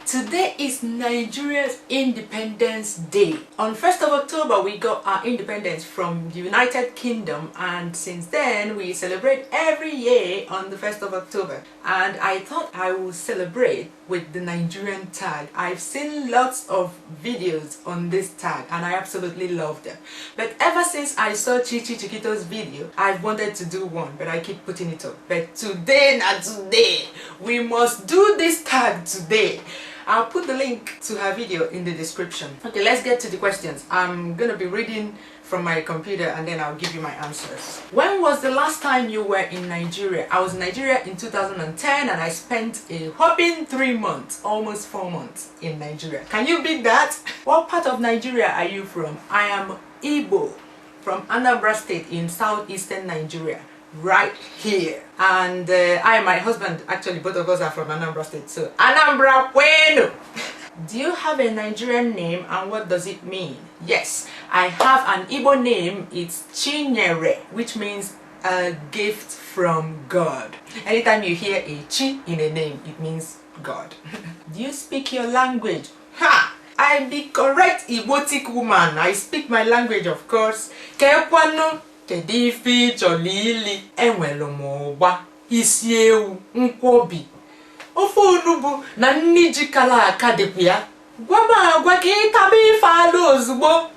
Today is Nigeria's Independence Day. On 1st of October, we got our independence from the United Kingdom, and since then we celebrate every year on the 1st of October. And I thought I would celebrate with the Nigerian tag. I've seen lots of videos on this tag and I absolutely love them. But ever since I saw Chichi Chiquito's video, I've wanted to do one, but I keep putting it off. But today, we must do this tag today. I'll put the link to her video in the description. Okay, let's get to the questions. I'm gonna be reading from my computer and then I'll give you my answers. When was the last time you were in Nigeria? I was in Nigeria in 2010 and I spent a whopping 3 months, almost 4 months in Nigeria. Can you beat that? What part of Nigeria are you from? I am Igbo, from Anambra State in southeastern Nigeria. Right here. And I and my husband, actually both of us are from Anambra State, so Anambra Bueno. Do you have a Nigerian name and what does it mean? Yes, I have an Igbo name. It's Chinyere, which means a gift from God. Anytime you hear a chi in a name, it means God. Do you speak your language? Ha! I be correct Igbotic woman. I speak my language, of course. Kekwano Kedifi cholili enwelomogba isi ewu nkwobi ofe onugbu na nni ji kala aka dịkwa ya gwa m agwa ka ịtaba ife ala ozugbo.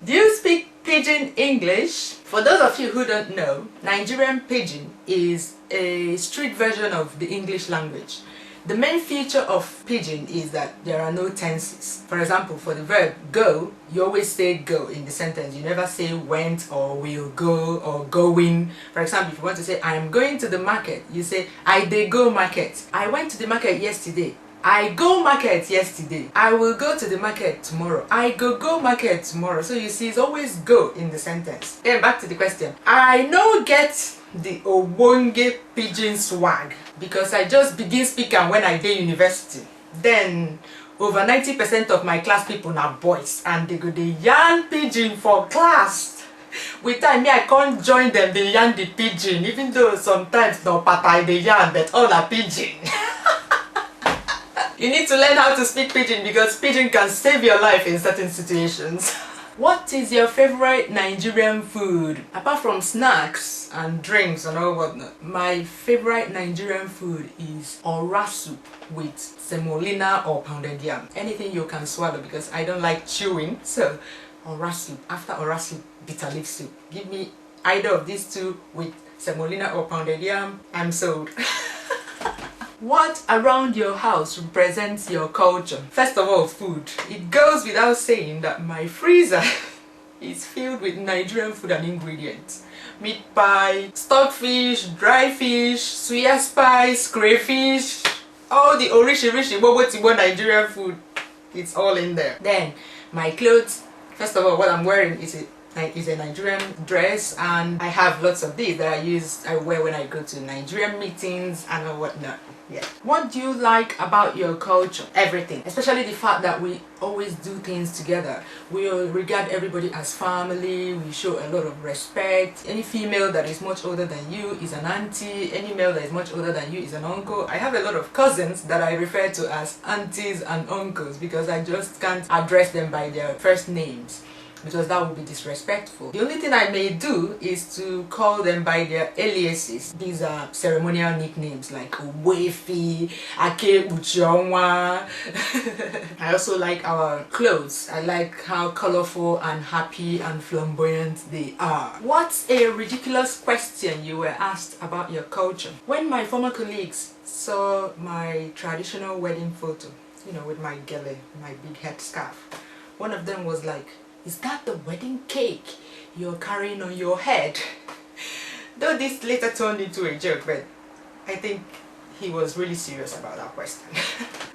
Do you speak Pidgin English? For those of you who don't know, Nigerian Pidgin is a street version of the English language. The main feature of Pidgin is that there are no tenses. For example, for the verb go, you always say go in the sentence. You never say went or will go or going. For example, if you want to say I am going to the market, you say I dey go market. I went to the market yesterday. I go market yesterday. I will go to the market tomorrow. I go market tomorrow. So you see, it's always go in the sentence. Then back to the question. I no get the Obonge Pidgin swag because I just begin speaking when I did university. Then over 90% of my class people are boys and they go the yarn Pidgin for class. With time, me I can't join them, they yarn the Pidgin, even though sometimes no pata they yarn, but all are Pidgin. You need to learn how to speak Pidgin because Pidgin can save your life in certain situations. What is your favorite Nigerian food? Apart from snacks and drinks and all whatnot, my favorite Nigerian food is ora soup with semolina or pounded yam. Anything you can swallow because I don't like chewing. So ora soup. After ora soup, bitter leaf soup. Give me either of these two with semolina or pounded yam, I'm sold. What around your house represents your culture? First of all, food. It goes without saying that my freezer is filled with Nigerian food and ingredients. Meat pie, stockfish, dry fish, suya spice, crayfish, all the orishi bobo tibo Nigerian food. It's all in there. Then my clothes. First of all, what I'm wearing is a Nigerian dress, and I have lots of these that I wear when I go to Nigerian meetings and whatnot. Yeah. What do you like about your culture? Everything, especially the fact that we always do things together. We regard everybody as family. We show a lot of respect. Any female that is much older than you is an auntie. Any male that is much older than you is an uncle. I have a lot of cousins that I refer to as aunties and uncles because I just can't address them by their first names, because that would be disrespectful. The only thing I may do is to call them by their aliases. These are ceremonial nicknames like Wefi, Ake Uchionwa. I also like our clothes. I like how colorful and happy and flamboyant they are. What's a ridiculous question you were asked about your culture? When my former colleagues saw my traditional wedding photo, you know, with my gele, my big head scarf, one of them was like, "Is that the wedding cake you're carrying on your head?" Though this later turned into a joke, but I think he was really serious about that question.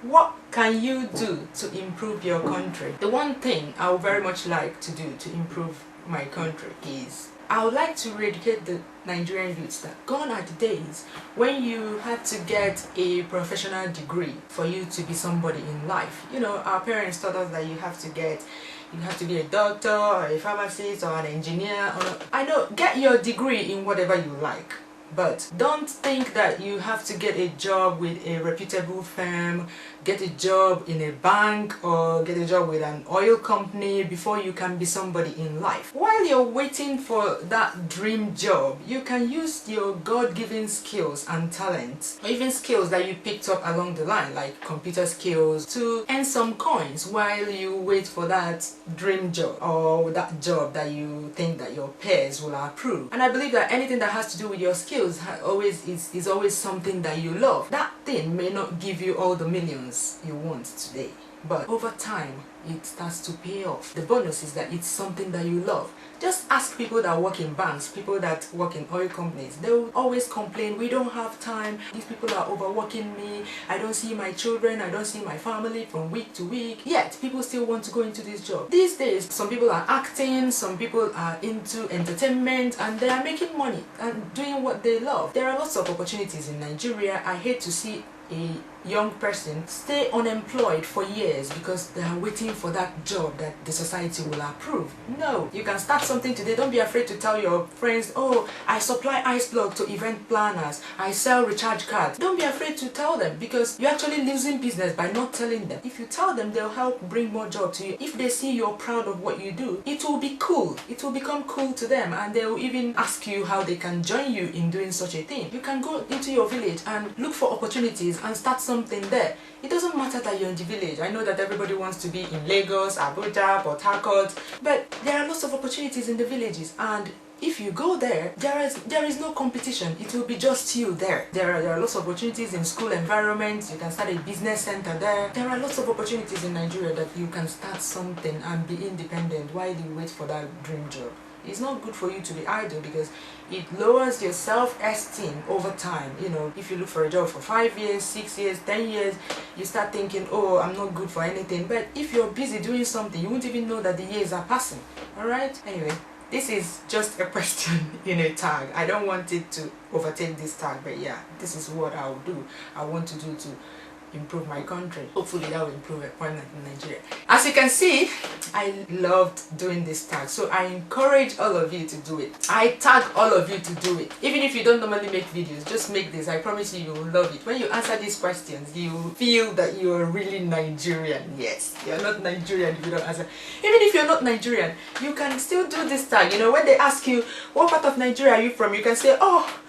What can you do to improve your country? The one thing I would very much like to do to improve my country is I would like to eradicate the Nigerian youths that gone are the days when you had to get a professional degree for you to be somebody in life. You know, our parents taught us that you have to be a doctor or a pharmacist or an engineer. I know, get your degree in whatever you like. But don't think that you have to get a job with a reputable firm, get a job in a bank, or get a job with an oil company before you can be somebody in life. While you're waiting for that dream job, you can use your God-given skills and talents, or even skills that you picked up along the line, like computer skills, to earn some coins while you wait for that dream job, or that job that you think that your peers will approve. And I believe that anything that has to do with your skills is always something that you love. That thing may not give you all the millions you want today, but over time it starts to pay off. The bonus is that it's something that you love. Just ask people that work in banks, people that work in oil companies. They will always complain, we don't have time, these people are overworking me, I don't see my children, I don't see my family from week to week. Yet people still want to go into this job. These days, some people are acting, some people are into entertainment, and they are making money and doing what they love. There are lots of opportunities in Nigeria. I hate to see a young person stay unemployed for years because they are waiting for that job that the society will approve. No, you can start something today. Don't be afraid to tell your friends, oh, I supply ice block to event planners, I sell recharge cards. Don't be afraid to tell them, because you're actually losing business by not telling them. If you tell them, they'll help bring more jobs to you. If they see you're proud of what you do, it will be cool. It will become cool to them, and they'll even ask you how they can join you in doing such a thing. You can go into your village and look for opportunities and start something there. It doesn't matter that you're in the village. I know that everybody wants to be in Lagos, Abuja, Port Harcourt, but there are lots of opportunities in the villages, and if you go there, there is no competition. It will be just you there. There are lots of opportunities in school environments. You can start a business center there. There are lots of opportunities in Nigeria that you can start something and be independent while you wait for that dream job. It's not good for you to be idle, because it lowers your self-esteem over time. You know, if you look for a job for 5 years, 6 years, 10 years, you start thinking, oh, I'm not good for anything. But if you're busy doing something, you won't even know that the years are passing. Alright? Anyway, this is just a question in a tag. I don't want it to overtake this tag, but yeah, this is what I will do. I want to do to improve my country. Hopefully that will improve employment in Nigeria. As you can see, I loved doing this tag, so I encourage all of you to do it. I tag all of you to do it. Even if you don't normally make videos, just make this. I promise you, you will love it. When you answer these questions, you will feel that you are really Nigerian. Yes, you're not Nigerian if you don't answer. Even if you're not Nigerian, you can still do this tag. You know, when they ask you, what part of Nigeria are you from? You can say, oh,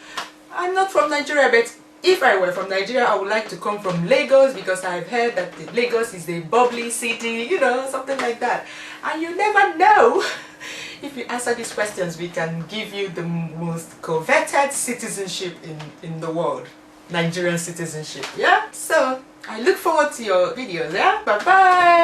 I'm not from Nigeria, but if I were from Nigeria, I would like to come from Lagos, because I've heard that Lagos is a bubbly city, you know, something like that. And you never know. If you answer these questions, we can give you the most coveted citizenship in the world. Nigerian citizenship, yeah? So, I look forward to your videos, yeah? Bye-bye!